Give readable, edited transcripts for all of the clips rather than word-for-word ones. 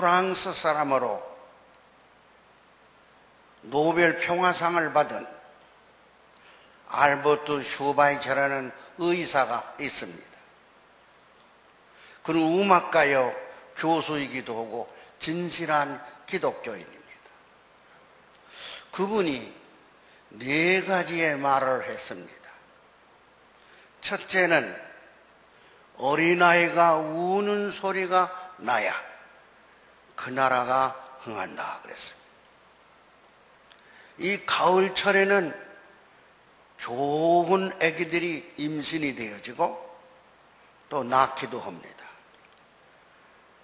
프랑스 사람으로 노벨 평화상을 받은 알버트 슈바이처라는 의사가 있습니다. 그는 음악가요 교수이기도 하고 진실한 기독교인입니다. 그분이 4가지의 말을 했습니다. 첫째는 어린아이가 우는 소리가 나야 그 나라가 흥한다 그랬습니다. 이 가을철에는 좋은 아기들이 임신이 되어지고 또 낳기도 합니다.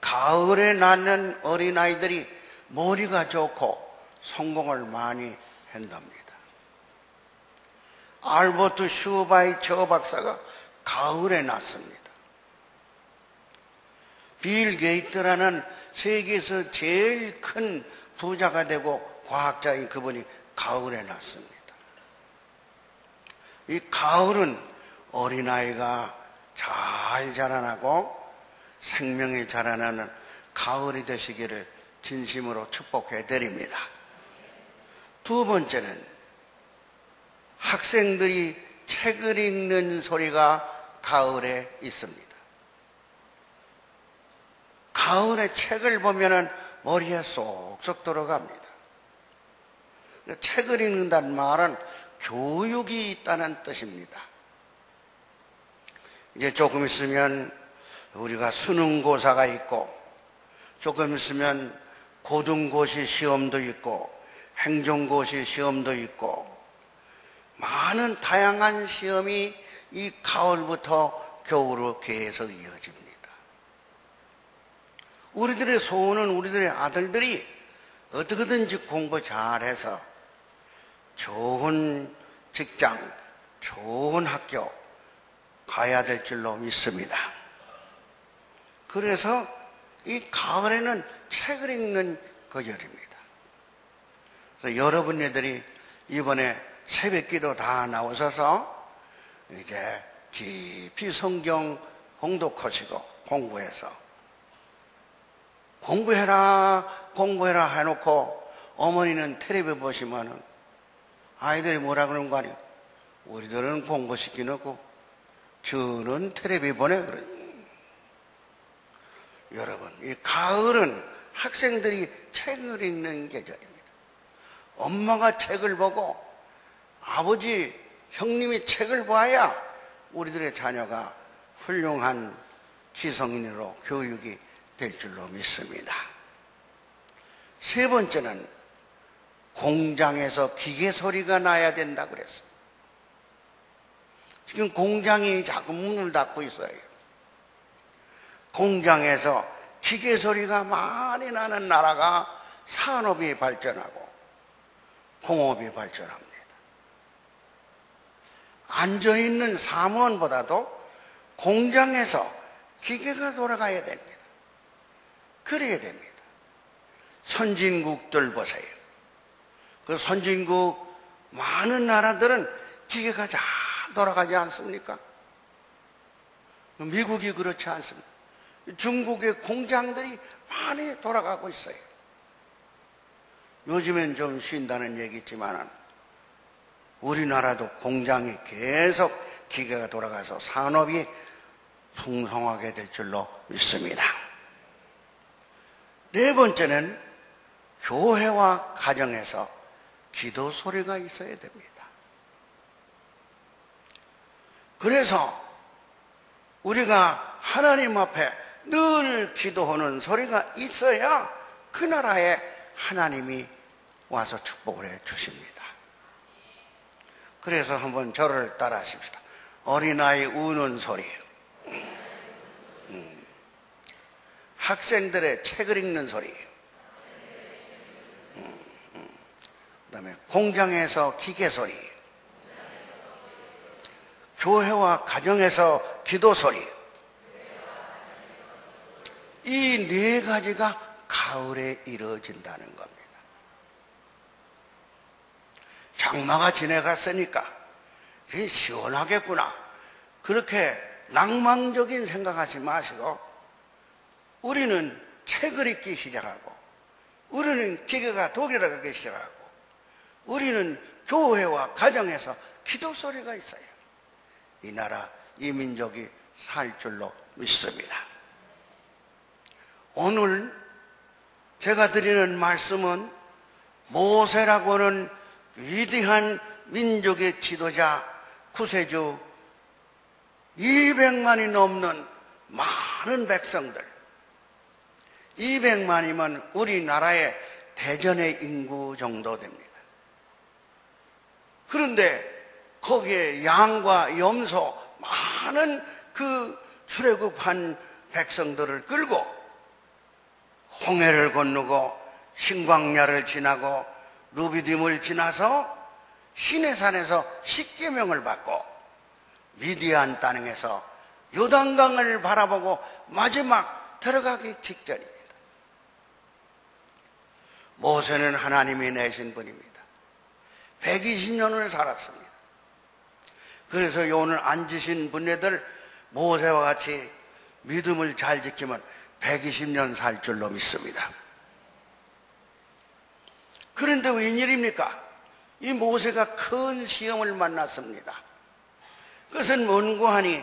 가을에 낳는 어린아이들이 머리가 좋고 성공을 많이 한답니다. 알버트 슈바이처 박사가 가을에 낳습니다. 빌 게이트라는 세계에서 제일 큰 부자가 되고 과학자인 그분이 가을에 낳습니다. 이 가을은 어린아이가 잘 자라나고 생명이 자라나는 가을이 되시기를 진심으로 축복해 드립니다. 2번째는 학생들이 책을 읽는 소리가 가을에 있습니다. 가을에 책을 보면 머리에 쏙쏙 들어갑니다. 책을 읽는다는 말은 교육이 있다는 뜻입니다. 이제 조금 있으면 우리가 수능고사가 있고 조금 있으면 고등고시 시험도 있고 행정고시 시험도 있고 많은 다양한 시험이 이 가을부터 겨울로 계속 이어집니다. 우리들의 소원은 우리들의 아들들이 어떻게든지 공부 잘해서 좋은 직장, 좋은 학교 가야 될 줄로 믿습니다. 그래서 이 가을에는 책을 읽는 계절입니다. 그래서 여러분들이 이번에 새벽기도 다 나오셔서 이제 깊이 성경 봉독하시고 공부해서 공부해라 해놓고 어머니는 텔레비 보시면은 아이들이 뭐라 그러는 거 아니에요? 우리들은 공부시키놓고 저는 텔레비 보내 그래. 여러분, 이 가을은 학생들이 책을 읽는 계절입니다. 엄마가 책을 보고 아버지, 형님이 책을 봐야 우리들의 자녀가 훌륭한 지성인으로 교육이 될 줄로 믿습니다. 3번째는 공장에서 기계 소리가 나야 된다 그랬어요. 지금 공장이 자꾸 문을 닫고 있어요. 공장에서 기계 소리가 많이 나는 나라가 산업이 발전하고 공업이 발전합니다. 앉아있는 사무원보다도 공장에서 기계가 돌아가야 됩니다. 그래야 됩니다. 선진국들 보세요. 그 선진국 많은 나라들은 기계가 잘 돌아가지 않습니까? 미국이 그렇지 않습니다. 중국의 공장들이 많이 돌아가고 있어요. 요즘엔 좀 쉰다는 얘기 있지만 우리나라도 공장이 계속 기계가 돌아가서 산업이 풍성하게 될 줄로 믿습니다. 4번째는 교회와 가정에서 기도 소리가 있어야 됩니다. 그래서 우리가 하나님 앞에 늘 기도하는 소리가 있어야 그 나라에 하나님이 와서 축복을 해 주십니다. 그래서 한번 저를 따라 하십시다. 어린아이 우는 소리, 학생들의 책을 읽는 소리, 그다음에 공장에서 기계 소리, 교회와 가정에서 기도 소리, 이 4가지가 가을에 이루어진다는 겁니다. 장마가 지나갔으니까 이게 시원하겠구나, 그렇게 낭만적인 생각하지 마시고 우리는 책을 읽기 시작하고, 우리는 기계가 독일어가기 시작하고, 우리는 교회와 가정에서 기도 소리가 있어요. 이 나라, 이 민족이 살 줄로 믿습니다. 오늘 제가 드리는 말씀은 모세라고 하는 위대한 민족의 지도자, 구세주, 200만이 넘는 많은 백성들, 200만이면 우리나라의 대전의 인구 정도 됩니다. 그런데 거기에 양과 염소, 많은 그 출애굽한 백성들을 끌고 홍해를 건너고 신광야를 지나고 루비딤을 지나서 시내산에서 십계명을 받고 미디안 땅에서 요단강을 바라보고 마지막 들어가기 직전입니다. 모세는 하나님이 내신 분입니다. 120년을 살았습니다. 그래서 오늘 앉으신 분들 모세와 같이 믿음을 잘 지키면 120년 살 줄로 믿습니다. 그런데 웬일입니까? 이 모세가 큰 시험을 만났습니다. 그것은 뭔고 하니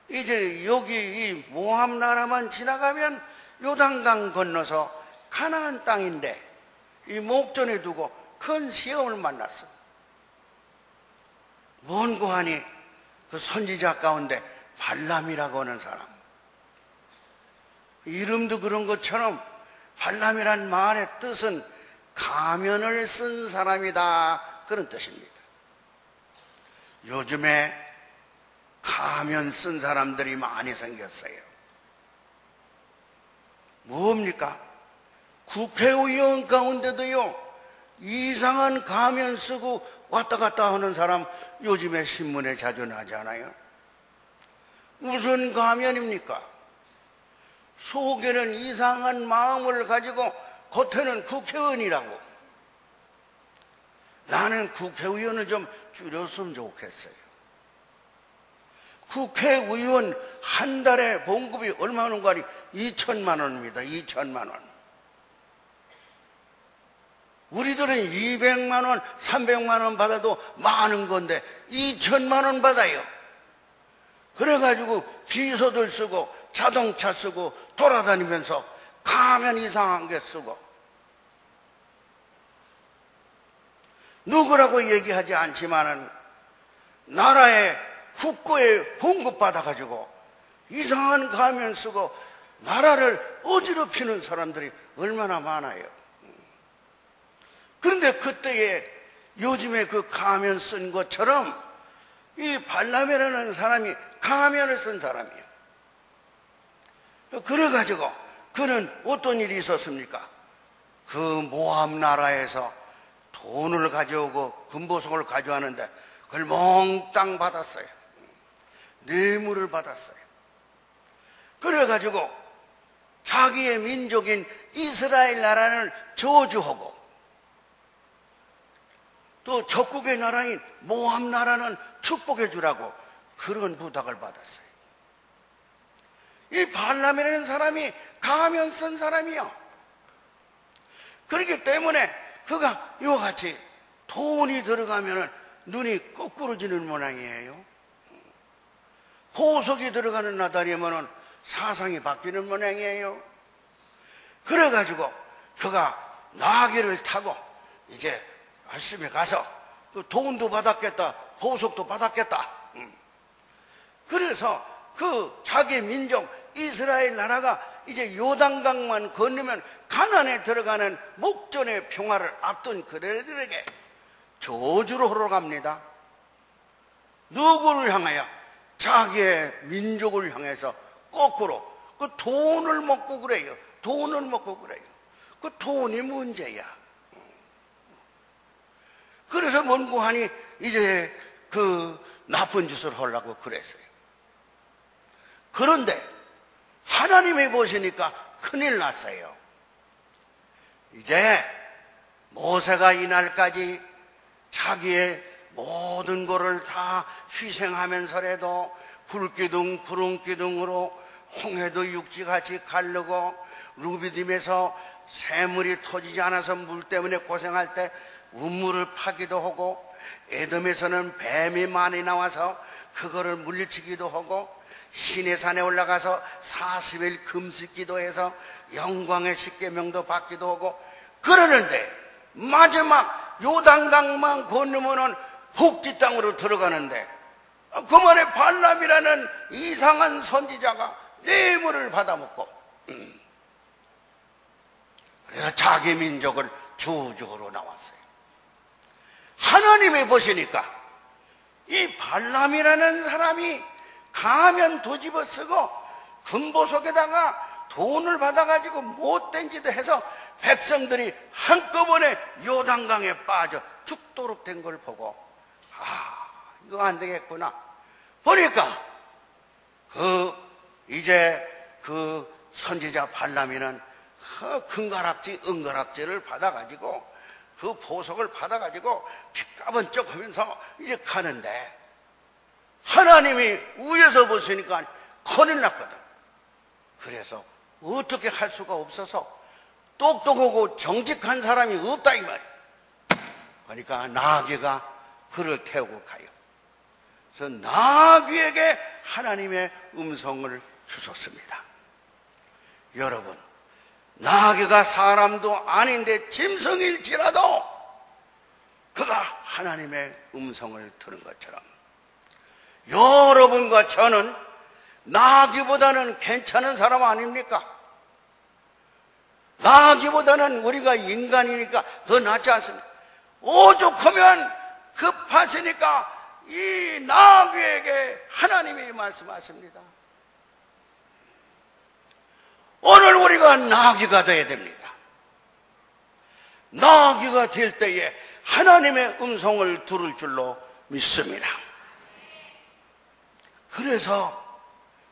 이제 여기 이 모압 나라만 지나가면 요단강 건너서 가나안 땅인데 이 목전에 두고 큰 시험을 만났어. 뭔고 하니 그 선지자 가운데 발람이라고 하는 사람, 이름도 그런 것처럼 발람이란 말의 뜻은 가면을 쓴 사람이다, 그런 뜻입니다. 요즘에 가면 쓴 사람들이 많이 생겼어요. 뭡니까? 국회의원 가운데도요, 이상한 가면 쓰고 왔다 갔다 하는 사람 요즘에 신문에 자주 나잖아요. 무슨 가면입니까? 속에는 이상한 마음을 가지고 겉에는 국회의원이라고. 나는 국회의원을 좀 줄였으면 좋겠어요. 국회의원 한 달에 봉급이 얼마 하는 거 아니? 2천만 원입니다. 2천만 원. 우리들은 200만 원, 300만 원 받아도 많은 건데 2천만 원 받아요. 그래가지고 비서들 쓰고 자동차 쓰고 돌아다니면서 가면 이상한 게 쓰고, 누구라고 얘기하지 않지만은 나라의 국고에 봉급 받아가지고 이상한 가면 쓰고 나라를 어지럽히는 사람들이 얼마나 많아요. 그런데 그때에 요즘에 그 가면 쓴 것처럼 이 발람이라는 사람이 가면을 쓴 사람이에요. 그래가지고 그는 어떤 일이 있었습니까? 그 모압 나라에서 돈을 가져오고 금보석을 가져왔는데 그걸 몽땅 받았어요. 뇌물을 받았어요. 그래가지고 자기의 민족인 이스라엘 나라를 저주하고 또 적국의 나라인 모압 나라는 축복해 주라고 그런 부탁을 받았어요. 이 발람이라는 사람이 가면 쓴 사람이요. 그렇기 때문에 그가 이와 같이 돈이 들어가면 눈이 거꾸로지는 모양이에요. 보석이 들어가는 나달이면 사상이 바뀌는 모양이에요. 그래가지고 그가 나귀를 타고 이제 열심히 가서 그 돈도 받았겠다, 보석도 받았겠다. 그래서 그 자기 민족 이스라엘 나라가 이제 요단강만 건너면 가나안에 들어가는 목전의 평화를 앞둔 그들에게 저주로 흘러갑니다. 누구를 향하여? 자기의 민족을 향해서 거꾸로 그 돈을 먹고 그래요. 돈을 먹고 그래요. 그 돈이 문제야. 그래서 뭔고 하니 이제 그 나쁜 짓을 하려고 그랬어요. 그런데 하나님이 보시니까 큰일 났어요. 이제 모세가 이날까지 자기의 모든 것을 다 희생하면서라도 불기둥 구름기둥으로 홍해도 육지같이 가르고 루비딤에서 샘물이 터지지 않아서 물 때문에 고생할 때 우물을 파기도 하고, 에돔에서는 뱀이 많이 나와서 그거를 물리치기도 하고, 시내산에 올라가서 40일 금식기도 해서 영광의 십계명도 받기도 하고 그러는데, 마지막 요단강만 건너면은 복지 땅으로 들어가는데, 그만에 발람이라는 이상한 선지자가 뇌물을 받아먹고, 그래서 자기 민족을 저주로 나왔어요. 하나님이 보시니까 이 발람이라는 사람이 가면 뒤집어 쓰고 금보석에다가 돈을 받아가지고 못된 짓을 해서 백성들이 한꺼번에 요단강에 빠져 죽도록 된 걸 보고, 이거 안 되겠구나. 보니까 이제 그 선지자 발람이는 금가락지 은가락지를 받아가지고, 그 보석을 받아가지고 핏가번쩍 하면서 이제 가는데, 하나님이 위에서 보시니까 큰일 났거든. 그래서 어떻게 할 수가 없어서 똑똑하고 정직한 사람이 없다 이 말이야. 그러니까 나귀가 그를 태우고 가요. 그래서 나귀에게 하나님의 음성을 주셨습니다. 여러분, 나귀가 사람도 아닌데 짐승일지라도 그가 하나님의 음성을 들은 것처럼, 여러분과 저는 나귀보다는 괜찮은 사람 아닙니까? 나귀보다는 우리가 인간이니까 더 낫지 않습니까? 오죽하면 급하시니까 이 나귀에게 하나님이 말씀하십니다. 오늘 우리가 나귀가 되어야 됩니다. 나귀가 될 때에 하나님의 음성을 들을 줄로 믿습니다. 그래서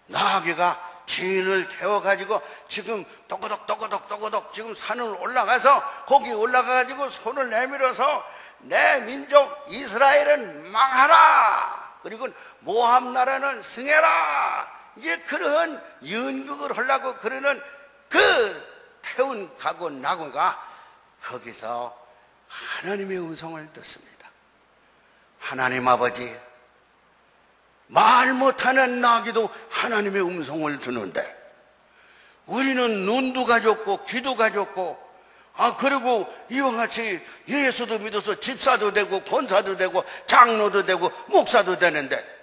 나귀가 주인을 태워가지고 지금 또고덕 지금 산을 올라가서, 거기 올라가가지고 손을 내밀어서 내 민족 이스라엘은 망하라, 그리고 모압 나라는 승해라, 이제 그런 연극을 하려고 그러는 그 태운 가고 나귀가 거기서 하나님의 음성을 듣습니다. 하나님 아버지, 말 못하는 나귀도 하나님의 음성을 듣는데, 우리는 눈도 가졌고 귀도 가졌고, 그리고 이와 같이 예수도 믿어서 집사도 되고 권사도 되고 장로도 되고 목사도 되는데,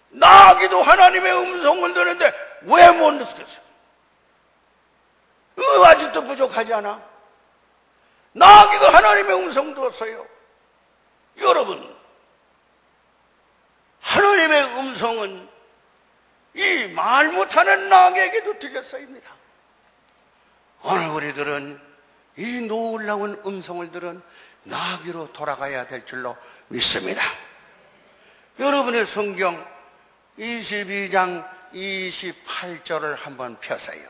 나귀도 하나님의 음성을 듣는데 왜 못 듣겠어요? 아직도 부족하지 않아? 나귀가 하나님의 음성 들었어요. 여러분, 하나님의 음성은 이 말 못하는 나귀에게도 들렸사옵니다. 오늘 우리들은 이 놀라운 음성을 들은 나귀로 돌아가야 될 줄로 믿습니다. 여러분의 성경 22장 28절을 한번 펴세요.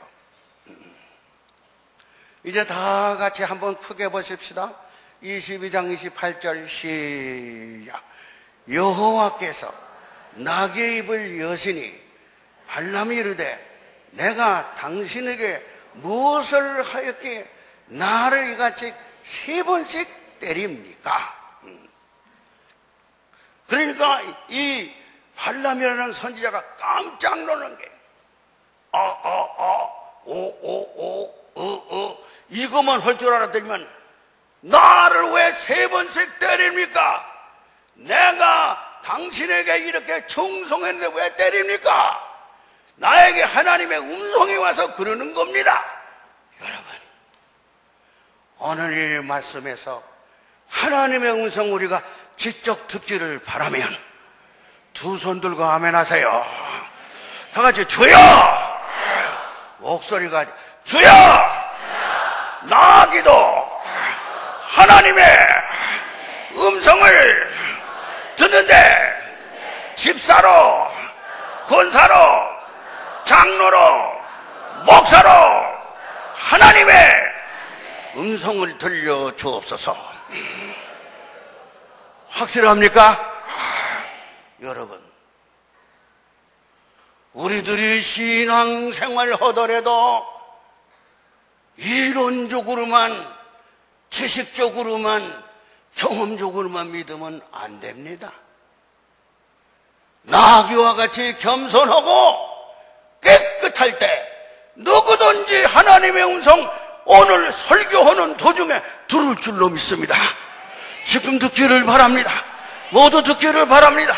이제 다 같이 한번 크게 보십시다. 22장 28절 시작. 여호와께서 나귀의 입을 여시니 발람이 이르되 내가 당신에게 무엇을 하였기에 나를 이같이 3번씩 때립니까? 그러니까 이 발람이라는 선지자가 깜짝 놀란 게, 이것만 할 줄 알았더니만 나를 왜 3번씩 때립니까? 내가 당신에게 이렇게 충성했는데 왜 때립니까? 나에게 하나님의 음성이 와서 그러는 겁니다. 여러분, 오늘 이 말씀에서 하나님의 음성 우리가 직접 듣기를 바라면 두 손 들고 아멘 하세요. 다 같이 주여! 목소리가 주여! 나기도 하나님의 음성을 듣는데 집사로, 권사로, 장로로, 목사로 하나님의 음성을 들려 주옵소서. 확실합니까? 여러분, 우리들이 신앙생활 하더라도 이론적으로만, 지식적으로만, 경험적으로만 믿으면 안 됩니다. 나귀와 같이 겸손하고 깨끗할 때 누구든지 하나님의 음성 오늘 설교하는 도중에 들을 줄로 믿습니다. 지금 듣기를 바랍니다. 모두 듣기를 바랍니다.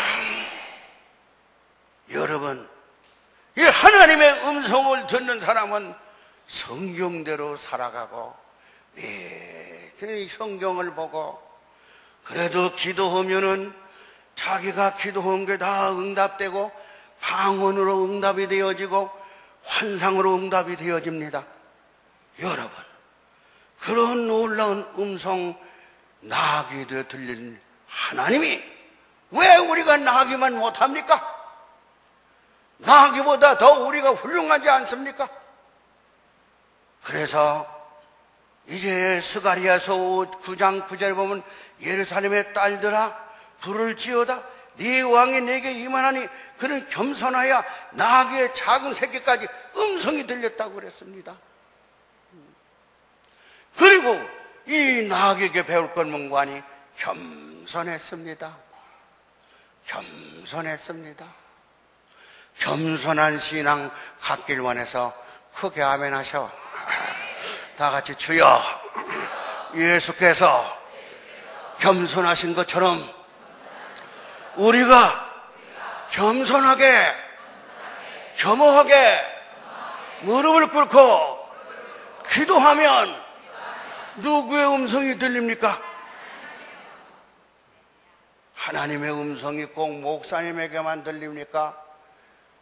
여러분, 이 하나님의 음성을 듣는 사람은 성경대로 살아가고, 성경을 보고, 그래도 기도하면은 자기가 기도한 게 다 응답되고, 방언으로 응답이 되어지고, 환상으로 응답이 되어집니다. 여러분, 그런 놀라운 음성, 나귀도 들리는 하나님이 왜 우리가 나귀만 못합니까? 나귀보다 더 우리가 훌륭하지 않습니까? 그래서 이제 스가랴서 9장 9절에 보면 예루살렘의 딸들아 불을 지어다 네 왕이 내게 임하나니 그는 겸손하여 나귀의 작은 새끼까지 음성이 들렸다고 그랬습니다. 그리고 이 나귀에게 배울 것 문관이 겸손했습니다. 겸손했습니다. 겸손한 신앙 갖길 원해서 크게 아멘 하셔. 다 같이 주여, 예수께서 겸손하신 것처럼 우리가 겸손하게, 겸허하게 무릎을 꿇고 기도하면 누구의 음성이 들립니까? 하나님의 음성이 꼭 목사님에게만 들립니까?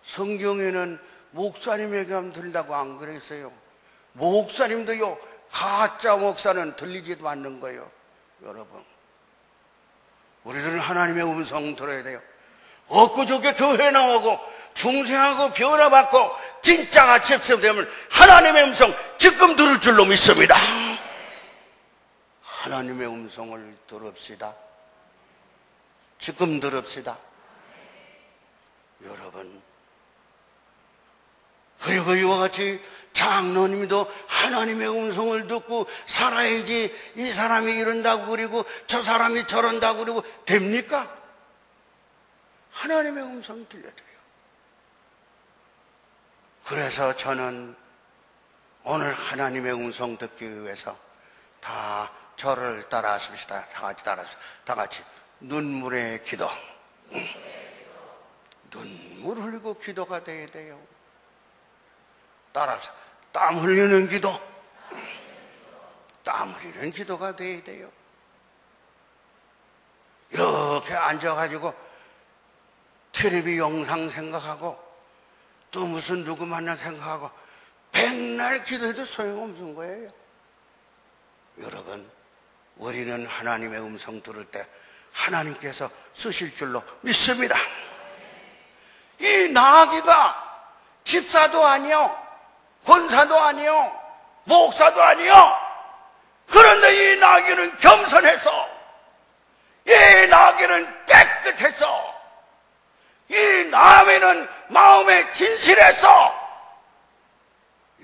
성경에는 목사님에게만 들린다고 안 그랬어요. 목사님도요, 가짜 목사는 들리지도 않는 거예요. 여러분, 우리들은 하나님의 음성 들어야 돼요. 엊그저께 교회 나오고 중생하고 변화받고 진짜가 접수되면 하나님의 음성 지금 들을 줄로 믿습니다. 하나님의 음성을 들읍시다. 지금 들읍시다. 여러분, 그리고 이와 같이 장로님도 하나님의 음성을 듣고 살아야지 이 사람이 이런다고 그리고 저 사람이 저런다고 그리고 됩니까? 하나님의 음성 들려줘요. 그래서 저는 오늘 하나님의 음성 듣기 위해서 다 저를 따라하십시다. 다 같이 눈물의 기도. 눈물 흘리고 기도가 돼야 돼요. 따라서 땀 흘리는 기도. 땀 흘리는 기도가 돼야 돼요. 이렇게 앉아가지고 텔레비 영상 생각하고 또 무슨 누구 만나 생각하고 백날 기도해도 소용없는 거예요. 여러분, 우리는 하나님의 음성 들을 때 하나님께서 쓰실 줄로 믿습니다. 이 나귀가 집사도 아니요, 권사도 아니요, 목사도 아니요. 그런데 이 나귀는 겸손해서, 이 나귀는 깨끗해서, 이 나귀는 마음에 진실해서,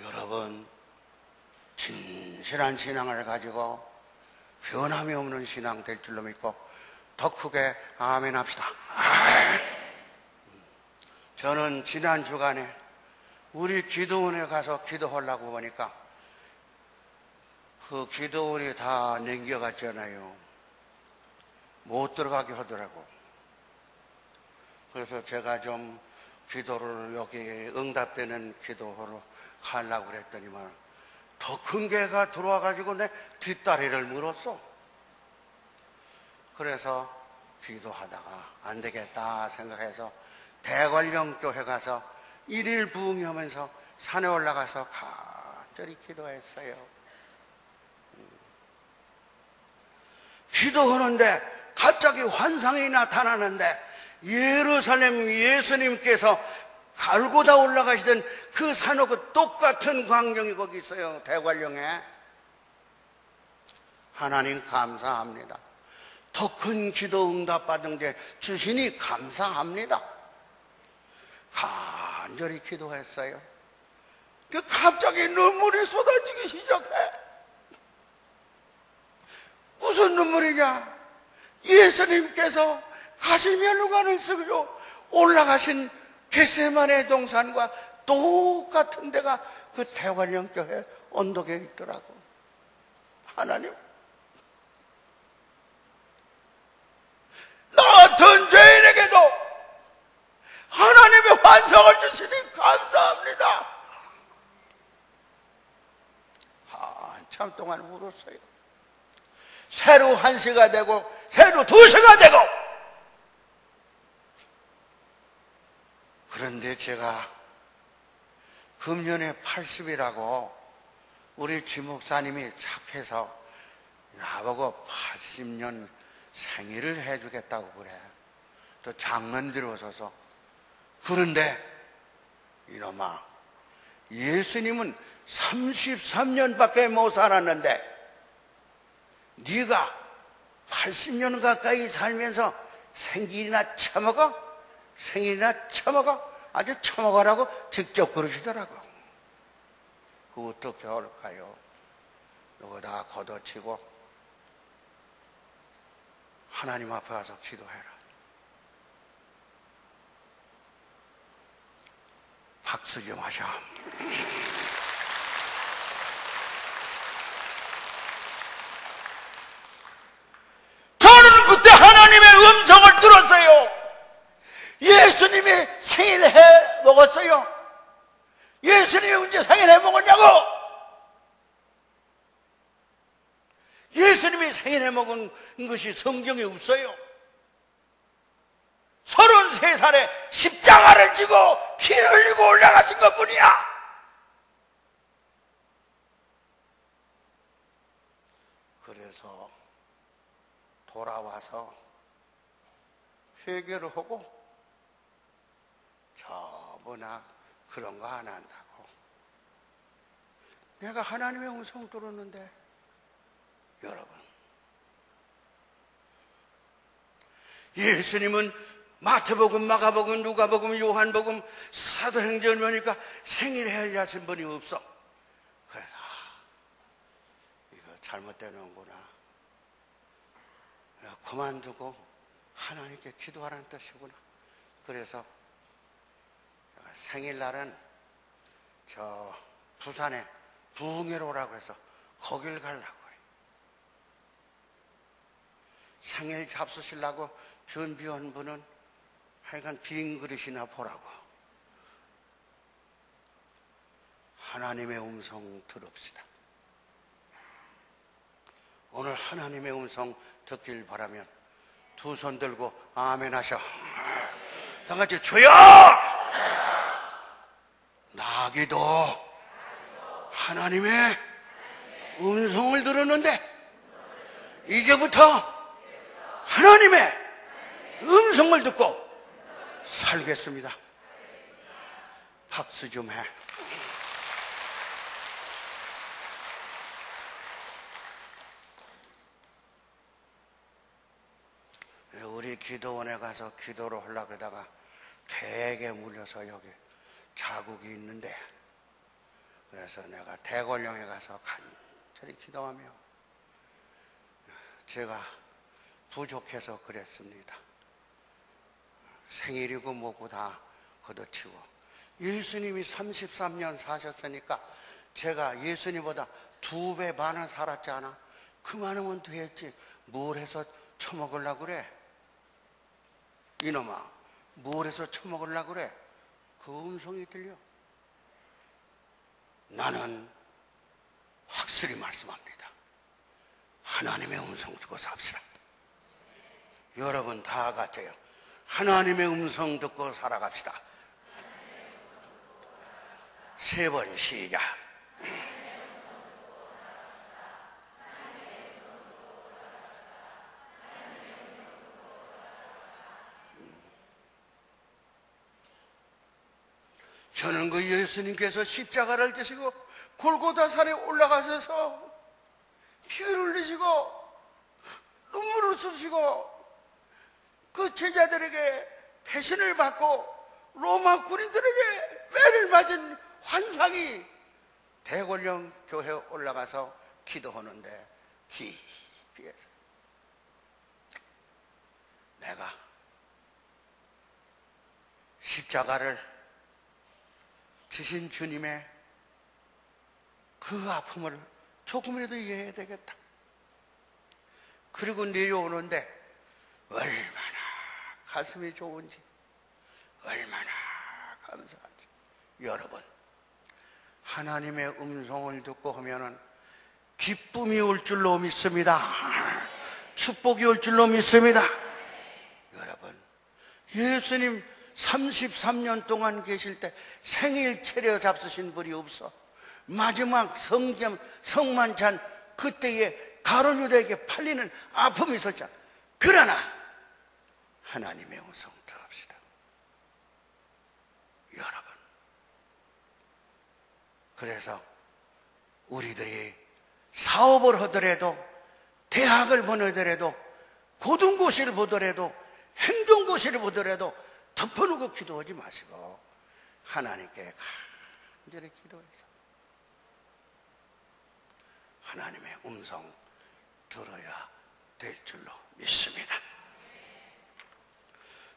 여러분, 진실한 신앙을 가지고 변함이 없는 신앙 될 줄로 믿고 더 크게 아멘 합시다. 저는 지난 주간에 우리 기도원에 가서 기도하려고 보니까 그 기도원이 다 넘겨갔잖아요. 못 들어가게 하더라고. 그래서 제가 좀 기도를 여기 응답되는 기도로 가려고 그랬더니만 더 큰 개가 들어와가지고 내 뒷다리를 물었어. 그래서 기도하다가 안 되겠다 생각해서 대관령 교회 가서 일일 부흥하면서 산에 올라가서 간절히 기도했어요. 기도하는데 갑자기 환상이 나타나는데 예루살렘 예수님께서 갈고다 올라가시던 그 산하고 똑같은 광경이 거기 있어요. 대관령에. 하나님 감사합니다. 더 큰 기도 응답 받은 게 주시니 감사합니다. 간절히 기도했어요. 갑자기 눈물이 쏟아지기 시작해. 예수님께서 가시면루관을 쓰고 올라가신 겟세마네 동산과 똑같은 데가 그 대관령교회 언덕에 있더라고. 하나님, 나 같은 죄인에게도 하나님의 환상을 주시니 감사합니다. 한참 동안 울었어요. 새로 1시가 되고 새로 2시가 되고. 그런데 제가 금년에 80이라고 우리 주목사님이 착해서 나보고 80년 생일을 해주겠다고 그래. 또 장문 들어서서. 그런데 이놈아, 예수님은 33년밖에 못 살았는데 네가 80년 가까이 살면서 생일이나 처먹어? 생일이나 처먹어? 아주 처먹으라고 직접 그러시더라고. 그 어떻게 할까요? 너가 다 걷어치고 하나님 앞에 가서 기도해라. 박수 좀 하셔. 저는 그때 하나님의 음성을 들었어요. 예수님이 생일해 먹었어요. 예수님이 언제 생일해 먹었냐고. 예수님이 생일해 먹은 것이 성경에 없어요. 33살에 십자가를 지고 피를 흘리고 올라가신 것뿐이야. 그래서 돌아와서 회개를 하고 저보나 그런 거 안 한다고. 내가 하나님의 음성 들었는데 여러분, 예수님은 마태복음, 마가복음, 누가복음, 요한복음, 사도행전을 보니까 생일해야 하신 분이 없어. 그래서 이거 잘못되는구나. 그만두고 하나님께 기도하라는 뜻이구나. 그래서 생일날은 저 부산에 부흥회로라고 해서 거길 가려고 해요. 생일 잡수시려고 준비한 분은 하여간 빈 그릇이나 보라고. 하나님의 음성 들읍시다. 오늘 하나님의 음성 듣길 바라면 두 손 들고 아멘 하셔. 다 같이 주여! 나기도 하나님의 음성을 들었는데 이제부터 하나님의 음성을 듣고 살겠습니다. 박수 좀 해. 우리 기도원에 가서 기도를 하려고 하다가 개에게 물려서 여기 자국이 있는데, 그래서 내가 대관령에 가서 간절히 기도하며 제가 부족해서 그랬습니다. 생일이고 뭐고 다 걷어치고. 예수님이 33년 사셨으니까 제가 예수님보다 2배 반은 살았잖아. 그만하면 되겠지. 뭘 해서 처먹으려고 그래? 이놈아, 뭘 해서 처먹으려고 그래? 그 음성이 들려. 나는 확실히 말씀합니다. 하나님의 음성 듣고 삽시다. 여러분 다 같아요. 하나님의 음성 듣고 살아갑시다. 3번 시작. 저는 그 예수님께서 십자가를 지시고 골고다산에 올라가셔서 피를 흘리시고 눈물을 쏟으시고 그 제자들에게 배신을 받고 로마 군인들에게 매를 맞은 환상이 대관령 교회에 올라가서 기도하는데 깊이 해서 내가 십자가를 지신 주님의 그 아픔을 조금이라도 이해해야 되겠다. 그리고 내려오는데 얼마나 가슴이 좋은지, 얼마나 감사한지. 여러분, 하나님의 음성을 듣고 하면은 기쁨이 올 줄로 믿습니다. 축복이 올 줄로 믿습니다. 여러분, 예수님 33년 동안 계실 때 생일 차려 잡수신 분이 없어. 마지막 성만찬 그때에 가룟 유다에게 팔리는 아픔이 있었잖아. 그러나 하나님의 음성 들읍시다. 여러분, 그래서 우리들이 사업을 하더라도, 대학을 보내더라도, 고등고시를 보더라도, 행정고시를 보더라도 덮어놓고 기도하지 마시고 하나님께 간절히 기도해서 하나님의 음성 들어야 될 줄로 믿습니다.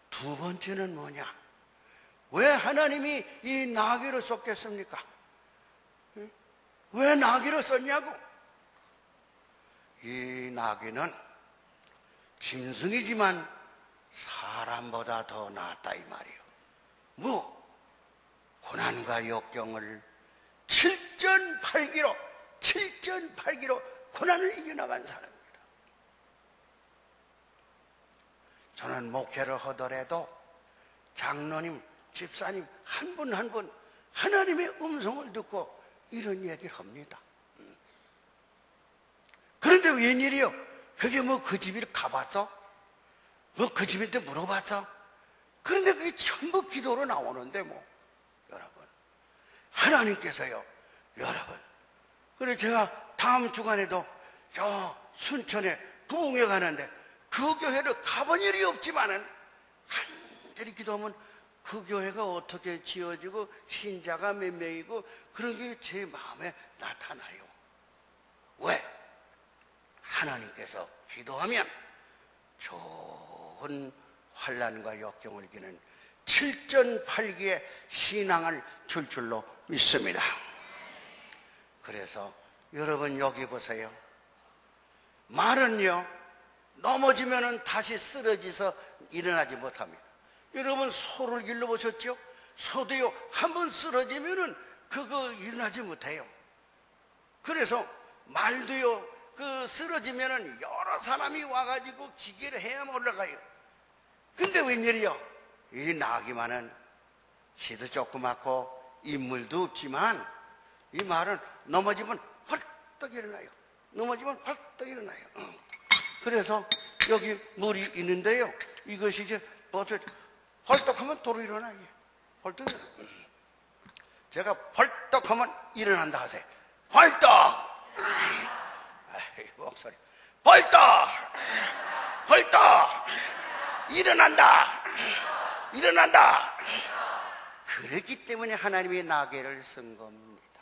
두 번째는 뭐냐? 왜 하나님이 이 나귀를 썼겠습니까? 왜 나귀를 썼냐고? 이 나귀는 짐승이지만 사람보다 더 낫다 이 말이에요. 뭐? 고난과 역경을 7전8기로 고난을 이겨나간 사람입니다. 저는 목회를 하더라도 장로님, 집사님 한 분 한 분 하나님의 음성을 듣고 이런 얘기를 합니다. 그런데 웬일이요? 그게 뭐 그 집을 가봤어? 뭐 그 집한테 물어봤어? 그런데 그게 전부 기도로 나오는데 뭐. 여러분, 하나님께서요, 여러분, 그래 제가 다음 주간에도 저 순천에 부흥회 가는데 그 교회를 가본 일이 없지만은 간절히 기도하면 그 교회가 어떻게 지어지고 신자가 몇 명이고 그런 게 제 마음에 나타나요. 왜? 하나님께서 기도하면 좋은 환난과 역경을 이기는 7전8기의 신앙을 줄 줄로 믿습니다. 그래서 여러분 여기 보세요. 말은요, 넘어지면은 다시 쓰러져서 일어나지 못합니다. 여러분 소를 길러보셨죠? 소도요, 한번 쓰러지면은 그거 일어나지 못해요. 그래서 말도요, 그 쓰러지면은 여러 사람이 와가지고 기계를 해야만 올라가요. 근데 웬일이요? 이 나기만은 키도 조그맣고 인물도 없지만 이 말은 넘어지면 펄떡 일어나요. 넘어지면 펄떡 일어나요. 그래서 여기 물이 있는데요, 이것이 이제 펄떡하면 도로 일어나요. 펄떡. 제가 펄떡하면 일어난다 하세요. 펄떡. 목소리. 벌떡! 벌떡! 일어난다! 일어난다! 그렇기 때문에 하나님의 나귀를 쓴 겁니다.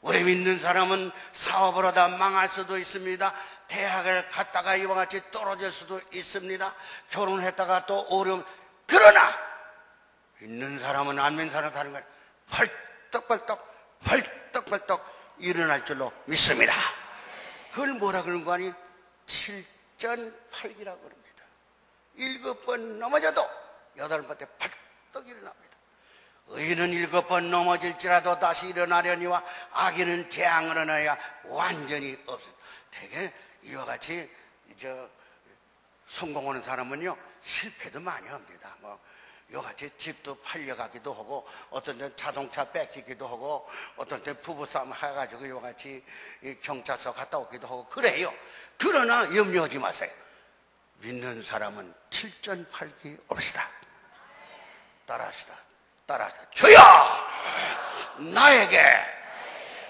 우리 믿는 사람은 사업을 하다 망할 수도 있습니다. 대학을 갔다가 이와 같이 떨어질 수도 있습니다. 결혼했다가 또 어려움. 그러나 믿는 사람은 안 믿는 사람 다른 건 벌떡벌떡 벌떡벌떡 일어날 줄로 믿습니다. 그걸 뭐라 그러는 거 아니? 7전8기라고 그럽니다. 7번 넘어져도 8번 때 벌떡 일어납니다. 의인은 7번 넘어질지라도 다시 일어나려니와 악인은 재앙을 얻어야 완전히 없습니다. 되게 이와 같이 성공하는 사람은요, 실패도 많이 합니다. 뭐 이와 같이 집도 팔려가기도 하고, 어떤 때는 자동차 뺏기기도 하고, 어떤 때는 부부싸움 해가지고 이와 같이 경찰서 갔다 오기도 하고 그래요. 그러나 염려하지 마세요. 믿는 사람은 7전8기 옵시다. 따라합시다. 따라합시다. 주여! 나에게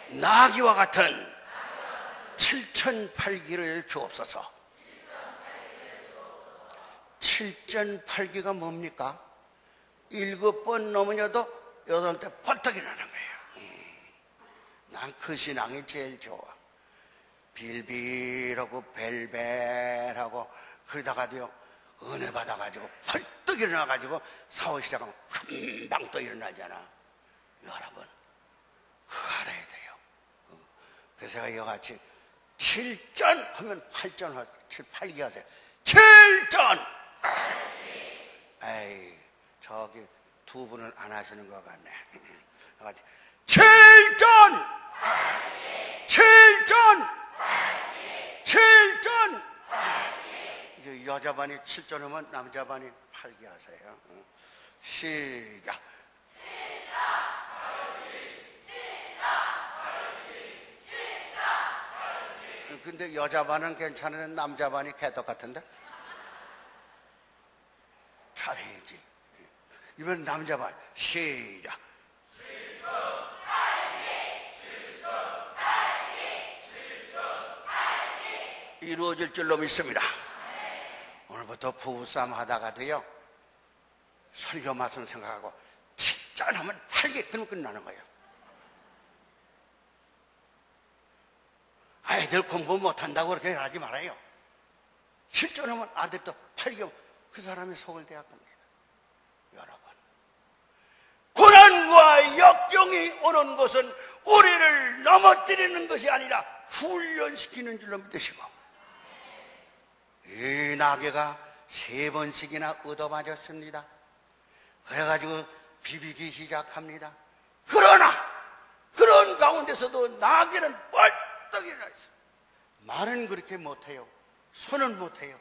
나귀와 같은 7전8기를 주옵소서. 7전8기가 뭡니까? 7번 넘어져도 8번 펄떡 일어나는 거예요. 난 그 신앙이 제일 좋아. 빌빌하고 벨벨하고 그러다가도요, 은혜 받아가지고 벌떡 일어나가지고 사업 시작하면 금방 또 일어나잖아. 여러분, 그거 알아야 돼요. 그래서 제가 이같이 7전 하면 8전 8기 하세요. 7전! 에이, 저기 두 분은 안 하시는 것 같네. 7전! 7전! 7전! 이제 여자 반이 7전 하면 남자 반이 8기 하세요. 시작! 근데 여자 반은 괜찮은데 남자 반이 개떡 같은데? 잘해야지. 이번 남자 반 시작. 이루어질 줄로 믿습니다. 오늘부터 부부싸움 하다가도요, 설교 맛은 생각하고 7전 하면 8개 그러면 끝나는 거예요. 아이들 공부 못한다고 그렇게 하지 말아요. 7전 하면 아들도 8개 그 사람이 속을 대할 겁니다. 여러분, 고난과 역경이 오는 것은 우리를 넘어뜨리는 것이 아니라 훈련시키는 줄로 믿으시고, 이 나귀가 3번씩이나 얻어맞았습니다. 그래가지고 비비기 시작합니다. 그러나 그런 가운데서도 나귀는 뻘떡 일어나 있어요. 말은 그렇게 못해요. 손은 못해요.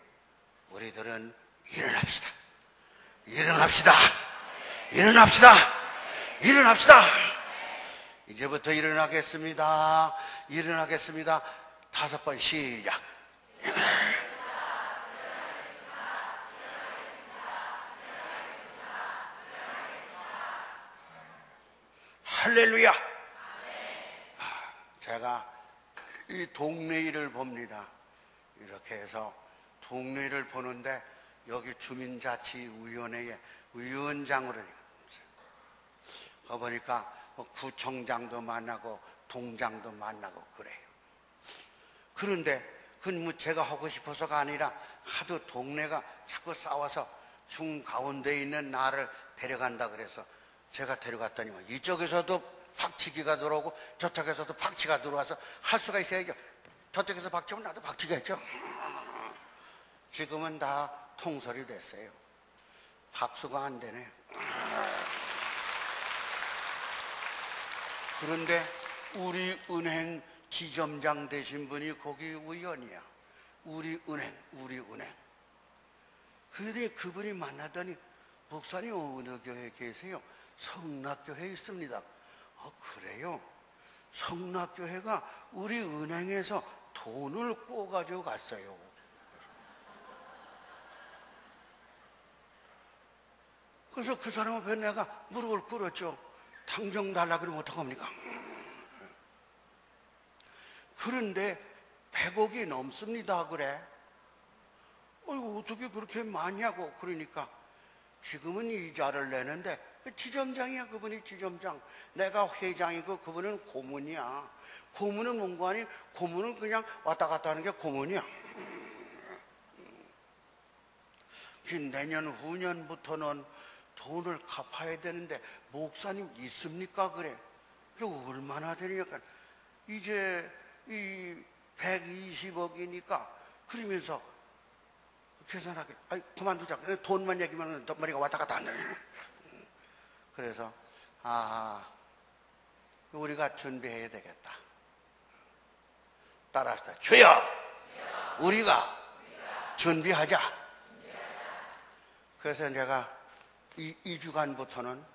우리들은 일어납시다. 일어납시다. 일어납시다. 일어납시다. 이제부터 일어나겠습니다. 일어나겠습니다. 5번 시작. 할렐루야. 제가 이 동네 일을 봅니다. 이렇게 해서 동네 일을 보는데 여기 주민자치위원회의 위원장으로 가보니까 구청장도 만나고 동장도 만나고 그래요. 그런데 그건 뭐 제가 하고 싶어서가 아니라 하도 동네가 자꾸 싸워서 중가운데 있는 나를 데려간다 그래서 제가 데려갔더니 이쪽에서도 박치기가 들어오고 저쪽에서도 박치가 들어와서 할 수가 있어야죠. 저쪽에서 박치면 나도 박치가 있죠. 지금은 다 통솔이 됐어요. 박수가 안 되네. 그런데 우리 은행 지점장 되신 분이 거기 의원이야. 우리 은행. 그런데 그분이 만나더니 목사님 어느 교회에 계세요? 성락교회에 있습니다. 그래요? 성락교회가 우리 은행에서 돈을 꿔가지고 갔어요. 그래서 그 사람 앞에 내가 무릎을 꿇었죠. 당정 달라 그러면 어떡합니까? 그런데 100억이 넘습니다 그래. 이거 어떻게 그렇게 많이 하고 그러니까 지금은 이자를 내는데 지점장이야. 그분이 지점장. 내가 회장이고 그분은 고문이야. 고문은 뭔가 아니 고문은 그냥 왔다 갔다 하는 게 고문이야. 내년 후년부터는 돈을 갚아야 되는데 목사님 있습니까? 그래. 그리고 얼마나 되니까 이제 이 120억이니까 그러면서 계산하게 그만두자. 돈만 얘기하면 머리가 왔다 갔다 안 돼. 그래서 우리가 준비해야 되겠다. 따라합시다. 주여, 우리가 준비하자. 그래서 내가 2주간부터는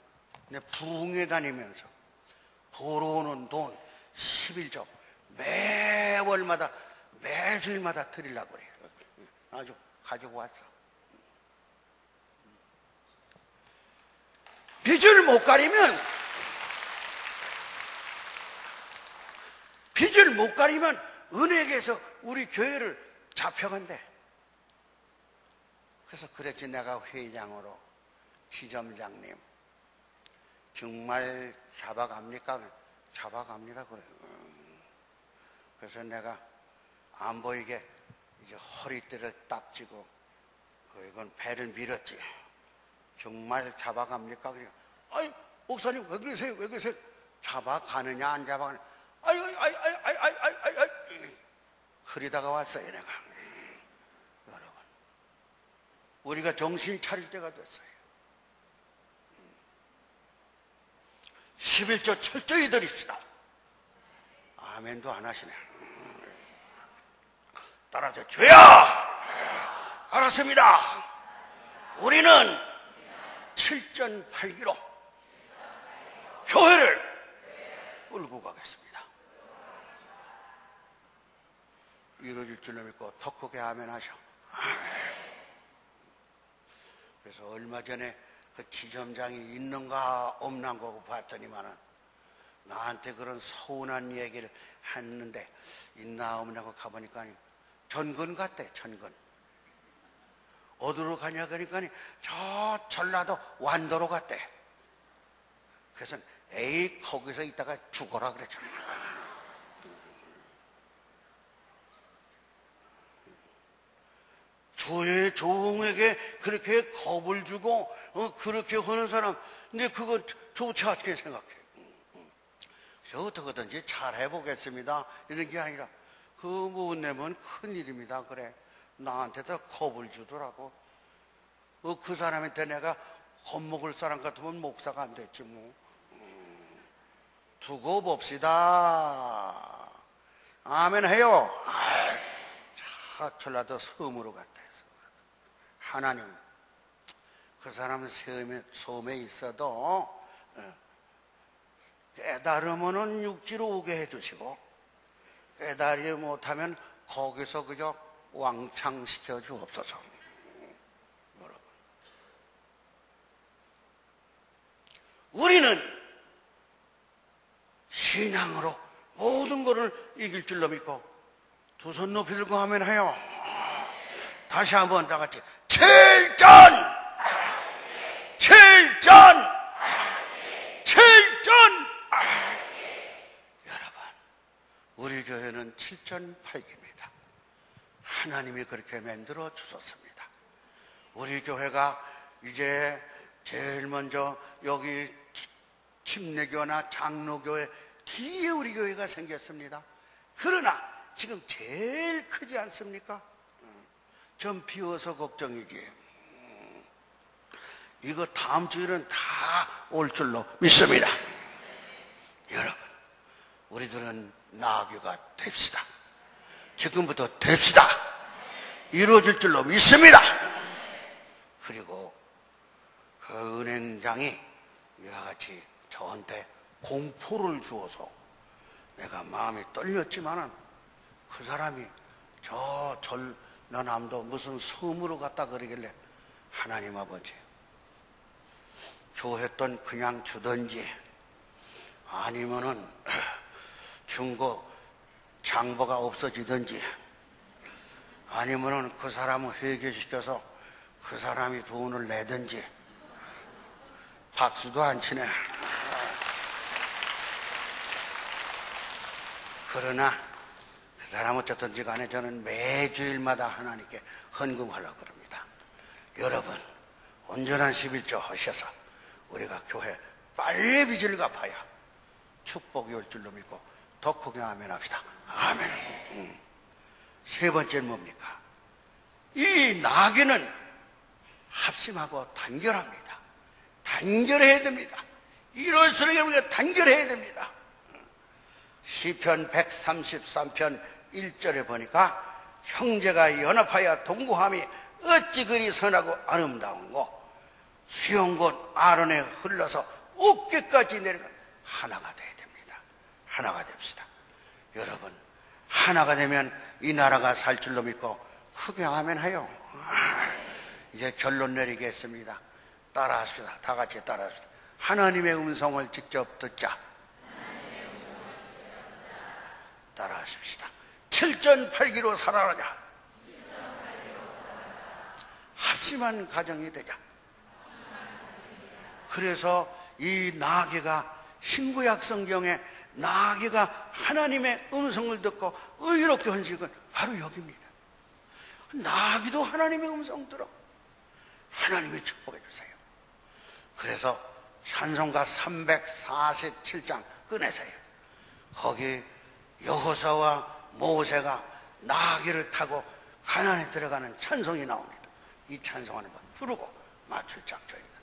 부흥회 다니면서 벌어오는 돈 11조 매월마다 매주일마다 드리려고 그래요. 아주 가지고 왔어. 빚을 못 가리면 은행에서 우리 교회를 잡혀간대. 그래서 그랬지. 내가 회장으로 지점장님 정말 잡아갑니까? 잡아갑니다. 그래. 그래서 내가 안 보이게 이제 허리띠를 딱 쥐고 이건 배를 밀었지. 정말 잡아갑니까? 그래. 아이, 목사님, 왜 그러세요? 왜 그러세요? 잡아가느냐, 안 잡아가느냐. 아이. 그러다가 왔어요, 내가. 여러분. 우리가 정신 차릴 때가 됐어요. 11조 철저히 드립시다. 아멘도 안 하시네. 따라서 주야! 알았습니다. 우리는 7전8기로 교회를 끌고 가겠습니다. 이루어질 줄로 믿고 더 크게 아멘 하셔. 아멘. 그래서 얼마 전에 그 지점장이 있는가 없는가 하고 봤더니만은 나한테 그런 서운한 얘기를 했는데 있나 없냐고 가보니까 전근 같대. 전근. 어디로 가냐 그러니까 저 전라도 완도로 갔대. 그래서 에이 거기서 있다가 죽어라 그랬죠. 주의 종에게 그렇게 겁을 주고 그렇게 하는 사람, 근데 그거 좋지 않게 생각해. 저 어떻게든지 잘 해보겠습니다 이런 게 아니라 그 못 내면 큰일입니다. 그래, 나한테도 겁을 주더라고. 그 사람한테 내가 겁먹을 사람 같으면 목사가 안 됐지 뭐. 두고 봅시다. 아멘 해요. 자, 전라도 섬으로 갔다 해서 하나님, 그 사람은 섬에 있어도 깨달으면은 육지로 오게 해주시고 깨달지 못하면 거기서 그저 왕창시켜 주옵소서. 여러분, 우리는 신앙으로 모든 것을 이길 줄로 믿고 두 손 높이 들고 하면 해요. 다시 한번 다 같이 7전! 7전! 7전! 여러분, 우리 교회는 7전8기입니다. 하나님이 그렇게 만들어 주셨습니다. 우리 교회가 이제 제일 먼저 여기 침례교나 장로교회 뒤에 우리 교회가 생겼습니다. 그러나 지금 제일 크지 않습니까? 좀 비워서 걱정이지. 이거 다음 주에는 다 올 줄로 믿습니다. 여러분, 우리들은 나귀가 됩시다. 지금부터 됩시다. 이루어질 줄로 믿습니다. 그리고 그 은행장이 이와 같이 저한테 공포를 주어서 내가 마음이 떨렸지만은 그 사람이 저 전라남도 무슨 섬으로 갔다 그러길래 하나님 아버지, 교회 돈 그냥 주든지 아니면은 중고 장보가 없어지든지 아니면은 그 사람을 회개시켜서 그 사람이 돈을 내든지. 박수도 안 치네. 그러나 그 사람 어쨌든지 간에 저는 매주일마다 하나님께 헌금하려고 합니다. 여러분, 온전한 11조 하셔서 우리가 교회 빨리 빚을 갚아야 축복이 올 줄로 믿고 더 크게 아멘 합시다. 아멘. 세 번째는 뭡니까? 이 나귀는 합심하고 단결합니다. 단결해야 됩니다. 이럴수록 우리가 단결해야 됩니다. 시편 133편 1절에 보니까 형제가 연합하여 동거함이 어찌 그리 선하고 아름다운고 수영곧 아론에 흘러서 어깨까지 내려가. 하나가 돼야 됩니다. 하나가 됩시다. 여러분, 하나가 되면 이 나라가 살 줄로 믿고 크게 아멘 하요. 이제 결론 내리겠습니다. 따라하십시다. 다 같이 따라하십시다. 하나님의 음성을 직접 듣자. 따라하십시다. 7전8기로 살아가자. 합심한 가정이 되자. 그래서 이 나귀가 신구약 성경에 나귀가 하나님의 음성을 듣고 의롭게 헌식은 바로 여기입니다. 나귀도 하나님의 음성 들어. 하나님이 축복해 주세요. 그래서 찬송가 347장 꺼내세요. 거기 여호수아와 모세가 나귀를 타고 가나안에 들어가는 찬송이 나옵니다. 이 찬송을 한번 부르고 맞출 작정입니다.